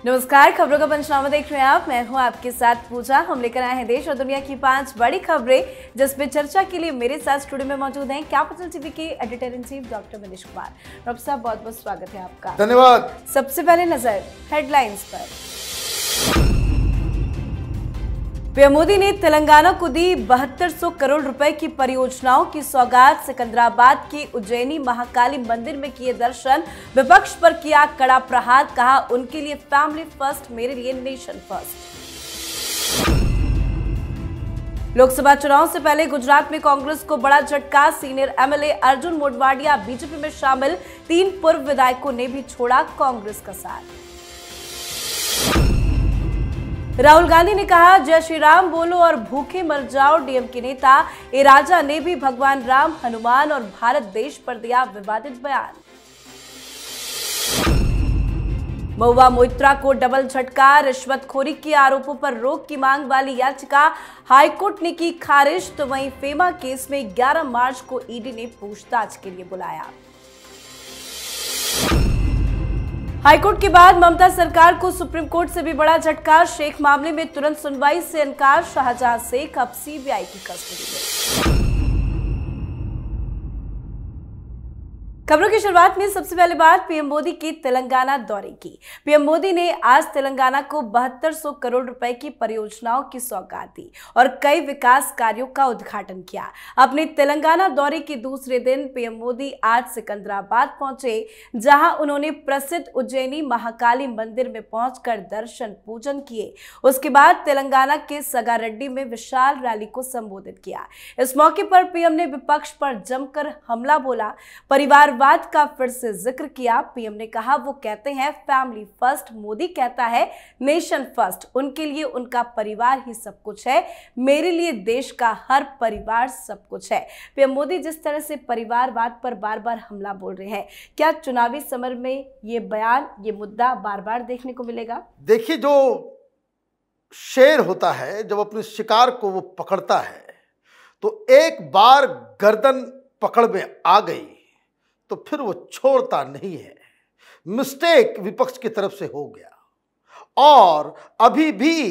नमस्कार, खबरों का पंचनामा देख रहे हैं आप। मैं हूं आपके साथ पूजा। हम लेकर आए हैं देश और दुनिया की 5 बड़ी खबरें, जिसमें चर्चा के लिए मेरे साथ स्टूडियो में मौजूद हैं कैपिटल टीवी के editor in chief doctor Manish Kumar. Doctor साहब, बहुत बहुत स्वागत है आपका। धन्यवाद। सबसे पहले नजर हेडलाइंस पर। पीएम मोदी ने तेलंगाना को दी 7200 करोड़ रुपए की परियोजनाओं की सौगात। सिकंदराबाद के उज्जैनी महाकाली मंदिर में किए दर्शन। विपक्ष पर किया कड़ा प्रहार, कहा उनके लिए फैमिली फर्स्ट, मेरे लिए नेशन फर्स्ट। लोकसभा चुनाव से पहले गुजरात में कांग्रेस को बड़ा झटका। Senior MLA Arjun Modhwadia BJP में शामिल। 3 पूर्व विधायकों ने भी छोड़ा कांग्रेस का साथ। राहुल गांधी ने कहा, जय श्री राम बोलो और भूखे मर जाओ। डीएमके नेता ए राजा ने भी भगवान राम, हनुमान और भारत देश पर दिया विवादित बयान। महुआ मोइत्रा को डबल झटका। रिश्वतखोरी के आरोपों पर रोक की मांग वाली याचिका हाईकोर्ट ने की खारिज। तो वहीं फेमा केस में 11 मार्च को ईडी ने पूछताछ के लिए बुलाया। हाईकोर्ट के बाद ममता सरकार को सुप्रीम कोर्ट से भी बड़ा झटका। शेख मामले में तुरंत सुनवाई से इनकार। शाहजहां शेख अब सीबीआई की कस्टडी में। खबरों की शुरुआत में सबसे पहले बात पीएम मोदी के तेलंगाना दौरे की। पीएम मोदी ने आज तेलंगाना को 7200 करोड़ रुपए की परियोजनाओं की सौगात दी और कई विकास कार्यों का उद्घाटन किया। अपने तेलंगाना दौरे के दूसरे दिन पीएम मोदी आज सिकंदराबाद पहुंचे, जहां उन्होंने प्रसिद्ध उज्जैनी महाकाली मंदिर में पहुंचकर दर्शन पूजन किए। उसके बाद तेलंगाना के सगारेड्डी में विशाल रैली को संबोधित किया। इस मौके पर पीएम ने विपक्ष पर जमकर हमला बोला, परिवारवाद का फिर से जिक्र किया। पीएम ने कहा, वो कहते हैं फैमिली फर्स्ट, मोदी कहता है नेशन फर्स्ट। उनके लिए उनका परिवार ही सब कुछ है, मेरे लिए देश का हर परिवार सब कुछ है। पीएम मोदी जिस तरह से परिवारवाद पर बार बार हमला बोल रहे हैं, क्या चुनावी समर में ये बयान, ये मुद्दा बार बार देखने को मिलेगा? देखिए, जो शेर होता है जब अपने शिकार को वो पकड़ता है तो एक बार गर्दन पकड़ में आ गई तो फिर वो छोड़ता नहीं है। मिस्टेक विपक्ष की तरफ से हो गया और अभी भी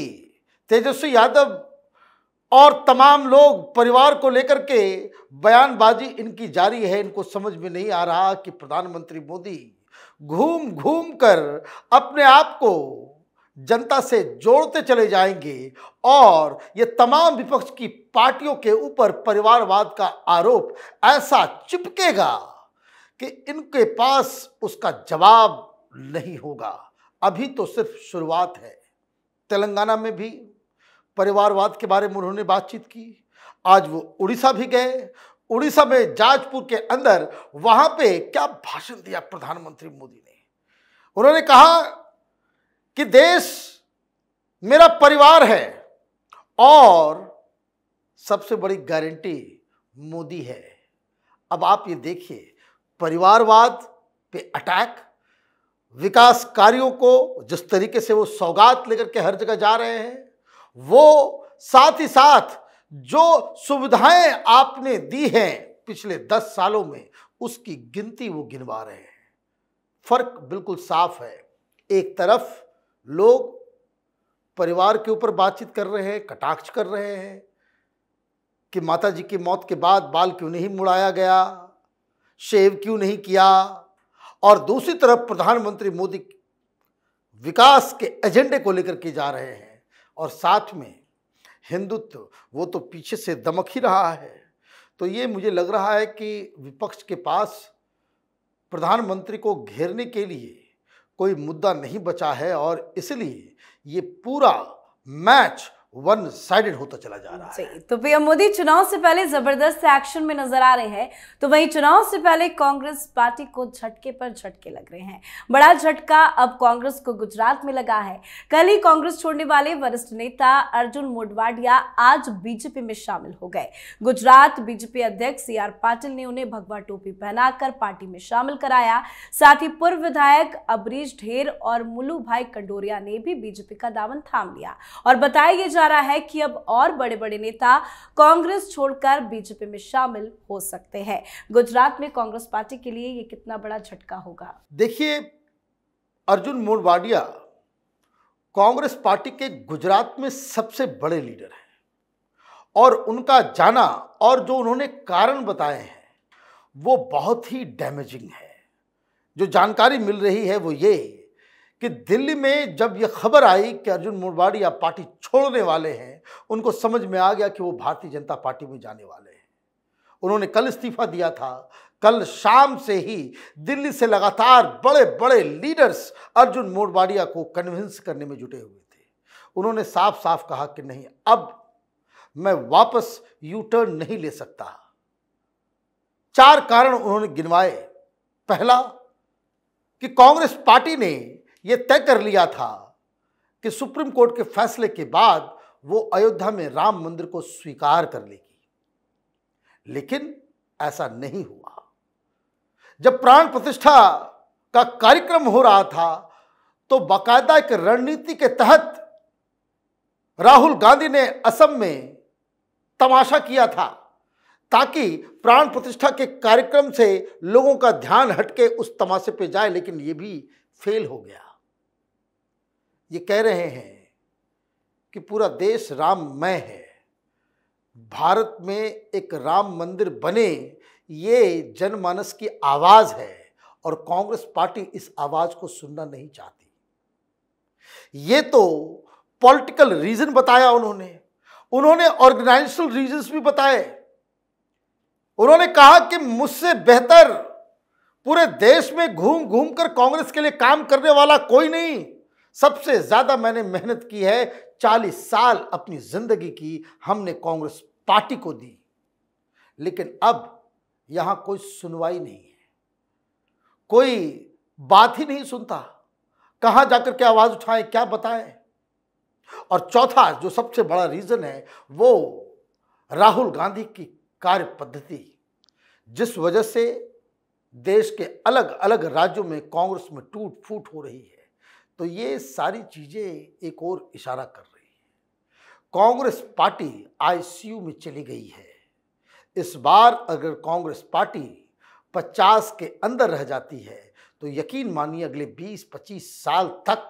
तेजस्वी यादव और तमाम लोग परिवार को लेकर के बयानबाजी इनकी जारी है। इनको समझ में नहीं आ रहा कि प्रधानमंत्री मोदी घूम घूम कर अपने आप को जनता से जोड़ते चले जाएंगे और ये तमाम विपक्ष की पार्टियों के ऊपर परिवारवाद का आरोप ऐसा चिपकेगा कि इनके पास उसका जवाब नहीं होगा। अभी तो सिर्फ शुरुआत है। तेलंगाना में भी परिवारवाद के बारे में उन्होंने बातचीत की। आज वो उड़ीसा भी गए। उड़ीसा में जाजपुर के अंदर वहां पे क्या भाषण दिया प्रधानमंत्री मोदी ने। उन्होंने कहा कि देश मेरा परिवार है और सबसे बड़ी गारंटी मोदी है। अब आप ये देखिए, परिवारवाद पे अटैक, विकास कार्यों को जिस तरीके से वो सौगात लेकर के हर जगह जा रहे हैं, वो साथ ही साथ जो सुविधाएं आपने दी हैं पिछले 10 सालों में, उसकी गिनती वो गिनवा रहे हैं। फर्क बिल्कुल साफ है। एक तरफ लोग परिवार के ऊपर बातचीत कर रहे हैं, कटाक्ष कर रहे हैं कि माताजी की मौत के बाद बाल क्यों नहीं मुड़ाया गया, शेव क्यों नहीं किया, और दूसरी तरफ प्रधानमंत्री मोदी विकास के एजेंडे को लेकर के जा रहे हैं और साथ में हिंदुत्व वो तो पीछे से दमक ही रहा है। तो ये मुझे लग रहा है कि विपक्ष के पास प्रधानमंत्री को घेरने के लिए कोई मुद्दा नहीं बचा है और इसलिए ये पूरा मैच वन साइडेड होता चला जा रहा है। तो पीएम मोदी चुनाव से पहले जबरदस्त एक्शन में नजर आ रहे हैं, तो वहीं चुनाव से पहले कांग्रेस पार्टी को झटके पर झटके लग रहे हैं। बड़ा झटका अब कांग्रेस को गुजरात में लगा है। कल ही कांग्रेस छोड़ने वाले वरिष्ठ नेता अर्जुन मोढवाडिया आज बीजेपी में शामिल हो गए। गुजरात बीजेपी अध्यक्ष CR पाटिल ने उन्हें भगवा टोपी पहनाकर पार्टी में शामिल कराया। साथ ही पूर्व विधायक अबरीश ढेर और मुलू भाई कंडोरिया ने भी बीजेपी का दामन थाम लिया और बताया जा रहा है कि अब और बड़े बड़े नेता कांग्रेस छोड़कर बीजेपी में शामिल हो सकते हैं। गुजरात में कांग्रेस पार्टी के लिए ये कितना बड़ा झटका होगा? देखिए, अर्जुन मोढवाडिया कांग्रेस पार्टी के गुजरात में सबसे बड़े लीडर हैं और उनका जाना और जो उन्होंने कारण बताए हैं वो बहुत ही डैमेजिंग है। जो जानकारी मिल रही है वो ये कि दिल्ली में जब ये खबर आई कि अर्जुन मोढवाडिया पार्टी छोड़ने वाले हैं, उनको समझ में आ गया कि वो भारतीय जनता पार्टी में जाने वाले हैं। उन्होंने कल इस्तीफा दिया था। कल शाम से ही दिल्ली से लगातार बड़े बड़े लीडर्स अर्जुन मोढवाडिया को कन्विंस करने में जुटे हुए थे। उन्होंने साफ साफ कहा कि नहीं, अब मैं वापस यू टर्न नहीं ले सकता। 4 कारण उन्होंने गिनवाए। पहला कि कांग्रेस पार्टी ने यह तय कर लिया था कि सुप्रीम कोर्ट के फैसले के बाद वो अयोध्या में राम मंदिर को स्वीकार कर लेगी, लेकिन ऐसा नहीं हुआ। जब प्राण प्रतिष्ठा का कार्यक्रम हो रहा था तो बाकायदा एक रणनीति के तहत राहुल गांधी ने असम में तमाशा किया था ताकि प्राण प्रतिष्ठा के कार्यक्रम से लोगों का ध्यान हटके उस तमाशे पे जाए, लेकिन यह भी फेल हो गया। ये कह रहे हैं कि पूरा देश राममय है, भारत में एक राम मंदिर बने, ये जनमानस की आवाज है और कांग्रेस पार्टी इस आवाज को सुनना नहीं चाहती। ये तो पॉलिटिकल रीजन बताया उन्होंने ऑर्गेनाइजेशनल रीजंस भी बताए। उन्होंने कहा कि मुझसे बेहतर पूरे देश में घूम घूम कर कांग्रेस के लिए काम करने वाला कोई नहीं। सबसे ज्यादा मैंने मेहनत की है, 40 साल अपनी जिंदगी की हमने कांग्रेस पार्टी को दी, लेकिन अब यहां कोई सुनवाई नहीं है, कोई बात ही नहीं सुनता। कहां जाकर के आवाज उठाएं, क्या बताएं। और चौथा जो सबसे बड़ा रीजन है वो राहुल गांधी की कार्य पद्धति, जिस वजह से देश के अलग अलग राज्यों में कांग्रेस में टूट फूट हो रही है। तो ये सारी चीजें एक और इशारा कर रही है, कांग्रेस पार्टी आईसीयू में चली गई है। इस बार अगर कांग्रेस पार्टी 50 के अंदर रह जाती है तो यकीन मानिए अगले 20-25 साल तक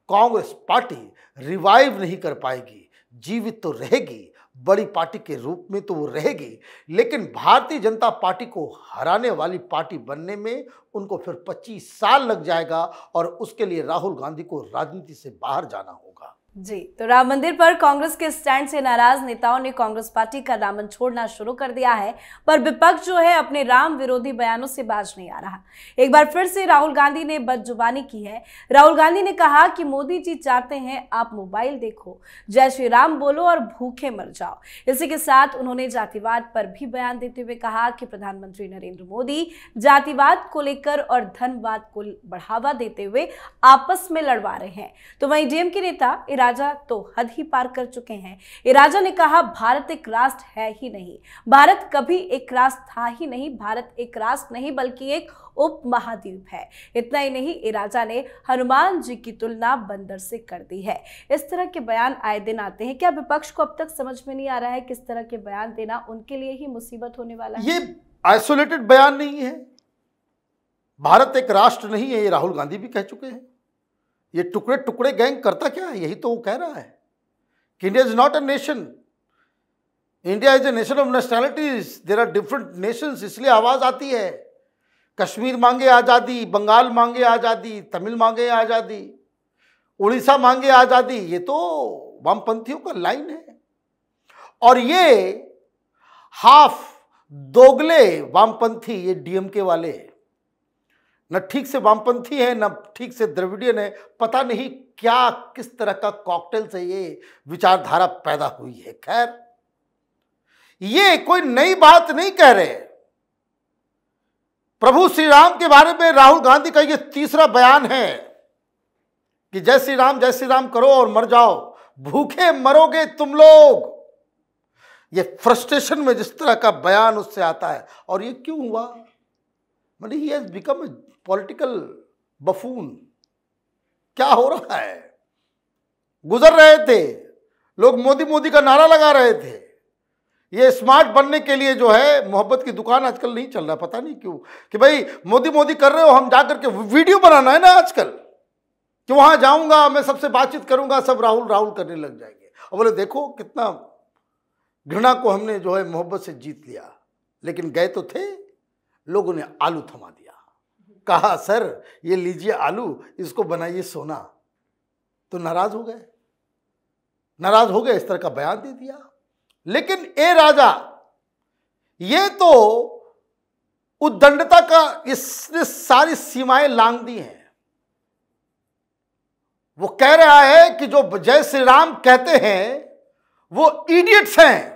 कांग्रेस पार्टी रिवाइव नहीं कर पाएगी। जीवित तो रहेगी, बड़ी पार्टी के रूप में तो वो रहेगी, लेकिन भारतीय जनता पार्टी को हराने वाली पार्टी बनने में उनको फिर 25 साल लग जाएगा और उसके लिए राहुल गांधी को राजनीति से बाहर जाना होगा। जी, तो राम मंदिर पर कांग्रेस के स्टैंड से नाराज नेताओं ने कांग्रेस पार्टी का दामन छोड़ना शुरू कर दिया है, पर विपक्ष जो है अपने राम विरोधी बयानों से बाज नहीं आ रहा। एक बार फिर से राहुल गांधी ने बदजुबानी की है। राहुल गांधी ने कहा कि मोदी जी चाहते हैं आप मोबाइल देखो, जय श्री राम बोलो और भूखे मर जाओ। इसी के साथ उन्होंने जातिवाद पर भी बयान देते हुए कहा कि प्रधानमंत्री नरेंद्र मोदी जातिवाद को लेकर और धनवाद को बढ़ावा देते हुए आपस में लड़वा रहे हैं। तो वहीं डीएमके नेता इराजा तो हद ही पार कर चुके हैं। इराजा ने कहा भारत एक राष्ट्र है ही नहीं, भारत कभी एक राष्ट्र था ही नहीं, भारत एक राष्ट्र नहीं बल्कि एक उप महाद्वीप है। इतना ही नहीं, इराजा ने हनुमान जी की तुलना बंदर से कर दी है। इस तरह के बयान आए दिन आते हैं। क्या विपक्ष को अब तक समझ में नहीं आ रहा है किस तरह के बयान देना उनके लिए ही मुसीबत होने वाला है? ये आइसोलेटेड बयान नहीं है, भारत एक राष्ट्र नहीं है, ये राहुल गांधी भी कह चुके हैं। ये टुकड़े टुकड़े गैंग करता क्या है? यही तो वो कह रहा है कि India is not a nation, India is a nation of nationalities, there are different nations. इसलिए आवाज आती है, कश्मीर मांगे आज़ादी, बंगाल मांगे आज़ादी, तमिल मांगे आज़ादी, उड़ीसा मांगे आज़ादी। ये तो वामपंथियों का लाइन है। और ये हाफ दोगले वामपंथी, ये डीएमके वाले न ठीक से वामपंथी है न ठीक से द्रविडियन है, पता नहीं क्या किस तरह का कॉकटेल से ये विचारधारा पैदा हुई है। खैर, ये कोई नई बात नहीं कह रहे। प्रभु श्री राम के बारे में राहुल गांधी का ये तीसरा बयान है कि जय श्री राम करो और मर जाओ, भूखे मरोगे तुम लोग। ये फ्रस्ट्रेशन में जिस तरह का बयान उससे आता है। और ये क्यों हुआ? मतलब he has become a political buffoon. क्या हो रहा है? गुजर रहे थे लोग, मोदी मोदी का नारा लगा रहे थे। ये स्मार्ट बनने के लिए जो है मोहब्बत की दुकान आजकल नहीं चल रहा, पता नहीं क्यों, कि भाई मोदी मोदी कर रहे हो, हम जाकर के वीडियो बनाना है ना आजकल। कि वहां जाऊंगा, मैं सबसे बातचीत करूंगा, सब राहुल राहुल करने लग जाएंगे। और बोले देखो कितना घृणा को हमने जो है मोहब्बत से जीत लिया। लेकिन गए तो थे, लोगों ने आलू थमा दिया, कहा सर ये लीजिए आलू, इसको बनाइए सोना। तो नाराज हो गए, इस तरह का बयान दे दिया। लेकिन ए राजा, ये तो उद्दंडता का इसने सारी सीमाएं लांघ दी हैं। वो कह रहा है कि जो जय श्री राम कहते हैं वो इडियट्स हैं।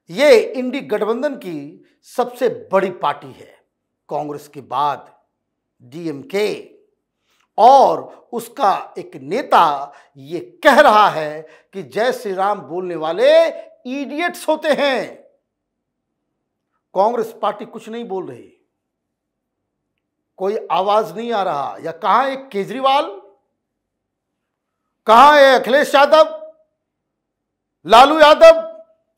ये इंडी गठबंधन की सबसे बड़ी पार्टी है, कांग्रेस के बाद डीएमके, और उसका एक नेता ये कह रहा है कि जय श्री राम बोलने वाले इडियट्स होते हैं। कांग्रेस पार्टी कुछ नहीं बोल रही, कोई आवाज नहीं आ रहा। या कहां है केजरीवाल, कहां है अखिलेश यादव, लालू यादव?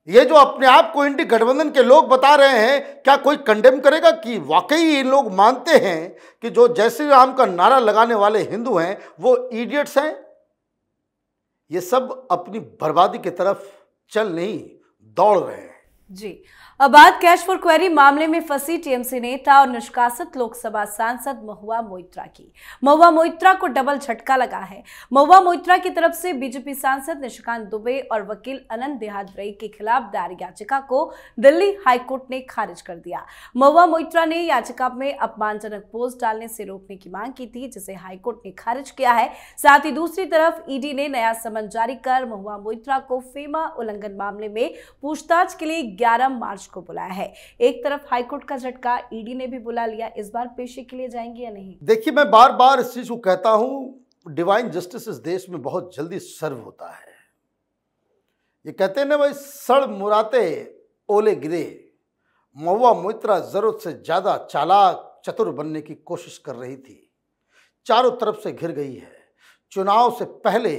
ये जो अपने आप को इंडी गठबंधन के लोग बता रहे हैं, क्या कोई कंडेम करेगा कि वाकई ये लोग मानते हैं कि जो जय श्री राम का नारा लगाने वाले हिंदू हैं वो इडियट्स हैं? ये सब अपनी बर्बादी की तरफ चल नहीं, दौड़ रहे हैं। जी, अब बात कैश फॉर क्वेरी मामले में फंसी टीएमसी नेता और निष्कासित लोकसभा सांसद महुआ मोइत्रा की। महुआ मोइत्रा को डबल झटका लगा है। महुआ मोइत्रा की तरफ से बीजेपी सांसद निशिकांत दुबे और वकील अनंत देहादरई के खिलाफ दायर याचिका को दिल्ली हाईकोर्ट ने खारिज कर दिया। महुआ मोइत्रा ने याचिका में अपमानजनक पोस्ट डालने से रोकने की मांग की थी, जिसे हाईकोर्ट ने खारिज किया है। साथ ही दूसरी तरफ ईडी ने नया समन जारी कर महुआ मोइत्रा को फेमा उल्लंघन मामले में पूछताछ के लिए 11 मार्च को बुलाया है। एक तरफ हाईकोर्ट का झटका, ईडी ने भी बुला लिया। इस बार पेशी के लिए जाएंगे या नहीं? देखिए, मैं बार बार इस चीज को कहता हूं, डिवाइन जस्टिस इस देश में बहुत जल्दी सर्व होता है। ये कहते हैं ना भाई, सड़ मुराते ओले गिरे। महुआ मोइत्रा जरूरत से ज्यादा चालाक चतुर बनने की कोशिश कर रही थी, चारों तरफ से घिर गई है। चुनाव से पहले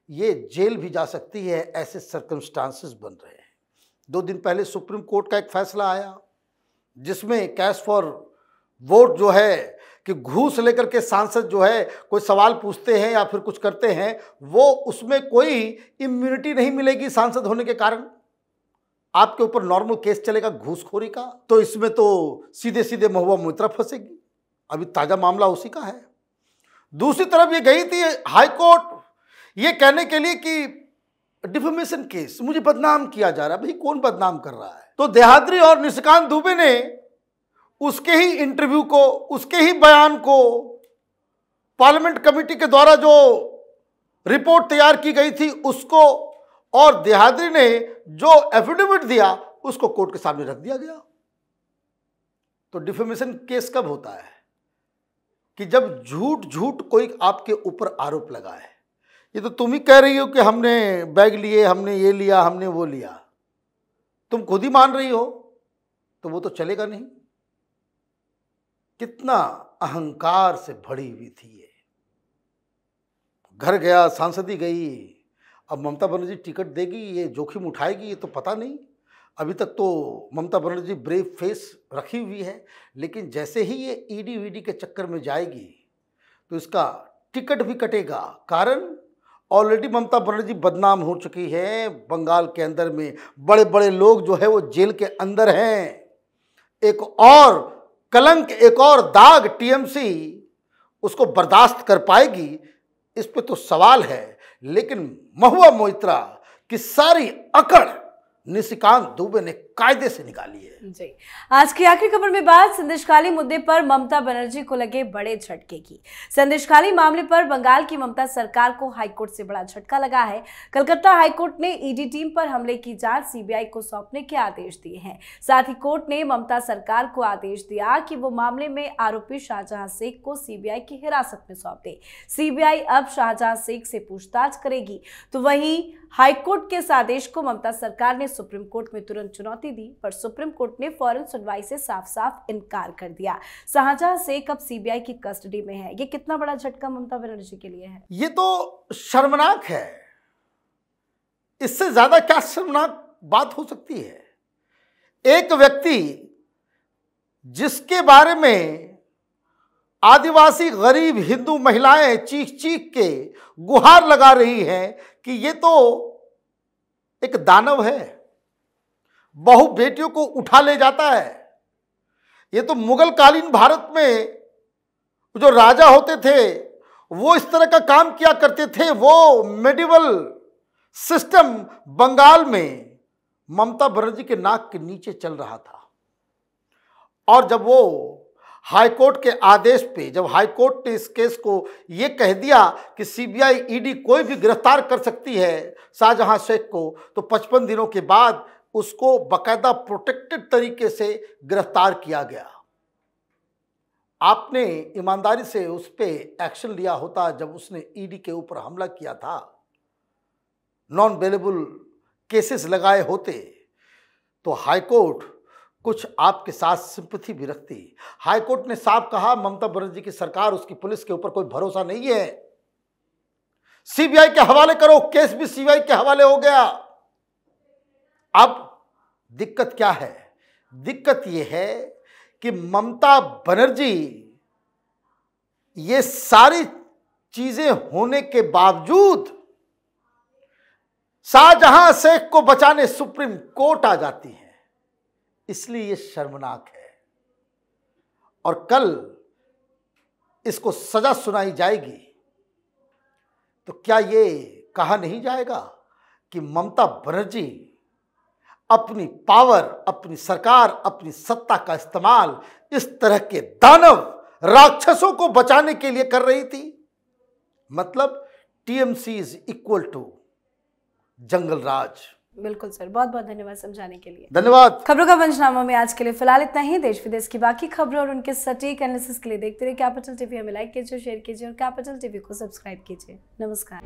ये जेल भी जा सकती है, ऐसे सर्कमस्टांसेस बन रहे हैं। 2 दिन पहले सुप्रीम कोर्ट का एक फैसला आया जिसमें कैश फॉर वोट जो है कि घूस लेकर के सांसद जो है कोई सवाल पूछते हैं या फिर कुछ करते हैं, वो उसमें कोई इम्यूनिटी नहीं मिलेगी सांसद होने के कारण। आपके ऊपर नॉर्मल केस चलेगा घूसखोरी का, तो इसमें तो सीधे सीधे महुआ मोइत्रा फंसेगी। अभी ताजा मामला उसी का है। दूसरी तरफ ये गई थी हाई कोर्ट ये कहने के लिए कि डिफेमेशन केस, मुझे बदनाम किया जा रहा है। भाई कौन बदनाम कर रहा है? तो देहादरी और निशिकांत दुबे ने उसके ही इंटरव्यू को, उसके ही बयान को पार्लियामेंट कमेटी के द्वारा जो रिपोर्ट तैयार की गई थी उसको, और देहादरी ने जो एफिडेविट दिया उसको कोर्ट के सामने रख दिया गया। तो डिफेमेशन केस कब होता है? कि जब झूठ झूठ कोई आपके ऊपर आरोप लगाए। ये तो तुम ही कह रही हो कि हमने बैग लिए, हमने ये लिया, हमने वो लिया, तुम खुद ही मान रही हो, तो वो तो चलेगा नहीं। कितना अहंकार से भरी हुई थी ये। घर गया, सांसदी गई, अब ममता बनर्जी टिकट देगी, ये जोखिम उठाएगी, ये तो पता नहीं। अभी तक तो ममता बनर्जी ब्रेव फेस रखी हुई है, लेकिन जैसे ही ये ईडी वीडी के चक्कर में जाएगी तो इसका टिकट भी कटेगा। कारण ऑलरेडी ममता बनर्जी बदनाम हो चुकी है। बंगाल के अंदर में बड़े बड़े लोग जो है वो जेल के अंदर हैं। एक और कलंक, एक और दाग टीएमसी उसको बर्दाश्त कर पाएगी, इस पे तो सवाल है। लेकिन महुआ मोइत्रा की सारी अकड़ निशिकांत दुबे ने कायदे से निकाली है। जी, आज की आखिरी खबर में बात संदेशखाली मुद्दे पर ममता बनर्जी को लगे बड़े झटके की। संदेशखाली मामले पर बंगाल की ममता सरकार को हाईकोर्ट से बड़ा झटका लगा है। कलकत्ता हाईकोर्ट ने ईडी टीम पर हमले की जांच सीबीआई को सौंपने के आदेश दिए हैं। साथ ही कोर्ट ने ममता सरकार को आदेश दिया कि वो मामले में आरोपी शाहजहां शेख को सीबीआई की हिरासत में सौंप दे। सीबीआई अब शाहजहां शेख से पूछताछ करेगी। तो वहीं हाईकोर्ट के इस आदेश को ममता सरकार ने सुप्रीम कोर्ट में तुरंत चुनौती दी, पर सुप्रीम कोर्ट ने फौरन सुनवाई से साफ साफ इनकार कर दिया। शाहजहां शेख अब सीबीआई की कस्टडी में है। ये कितना बड़ा झटका ममता बनर्जी के लिए है? ये तो शर्मनाक है। इससे ज्यादा क्या शर्मनाक बात हो सकती है? एक व्यक्ति जिसके बारे में आदिवासी गरीब हिंदू महिलाएं चीख चीख के गुहार लगा रही हैं कि ये तो एक दानव है, बहु बेटियों को उठा ले जाता है। ये तो मुगल कालीन भारत में जो राजा होते थे वो इस तरह का काम किया करते थे। वो मेडिवल सिस्टम बंगाल में ममता बनर्जी के नाक के नीचे चल रहा था। और जब वो हाईकोर्ट के आदेश पे, जब हाईकोर्ट ने इस केस को ये कह दिया कि सीबीआई ईडी कोई भी गिरफ्तार कर सकती है शाहजहां शेख को, तो 55 दिनों के बाद उसको बाकायदा प्रोटेक्टेड तरीके से गिरफ्तार किया गया। आपने ईमानदारी से उस पर एक्शन लिया होता जब उसने ईडी के ऊपर हमला किया था, नॉन बेलेबल केसेस लगाए होते, तो हाईकोर्ट कुछ आपके साथ सिंपैथी भी रखती। हाईकोर्ट ने साफ कहा ममता बनर्जी की सरकार, उसकी पुलिस के ऊपर कोई भरोसा नहीं है, सीबीआई के हवाले करो। केस भी सीबीआई के हवाले हो गया। अब दिक्कत क्या है? दिक्कत यह है कि ममता बनर्जी ये सारी चीजें होने के बावजूद शाहजहां शेख को बचाने सुप्रीम कोर्ट आ जाती है। इसलिए ये शर्मनाक है। और कल इसको सजा सुनाई जाएगी तो क्या ये कहा नहीं जाएगा कि ममता बनर्जी अपनी पावर, अपनी सरकार, अपनी सत्ता का इस्तेमाल इस तरह के दानव राक्षसों को बचाने के लिए कर रही थी? मतलब टीएमसी इज इक्वल टू जंगल राज। बिल्कुल सर, बहुत बहुत धन्यवाद समझाने के लिए। धन्यवाद। खबरों का पंचनामा में आज के लिए फिलहाल इतना ही। देश विदेश की बाकी खबरों और उनके सटीक एनालिसिस के लिए देखते रहिए कैपिटल टीवी। हमें लाइक कीजिए, शेयर कीजिए और कैपिटल टीवी को सब्सक्राइब कीजिए। नमस्कार।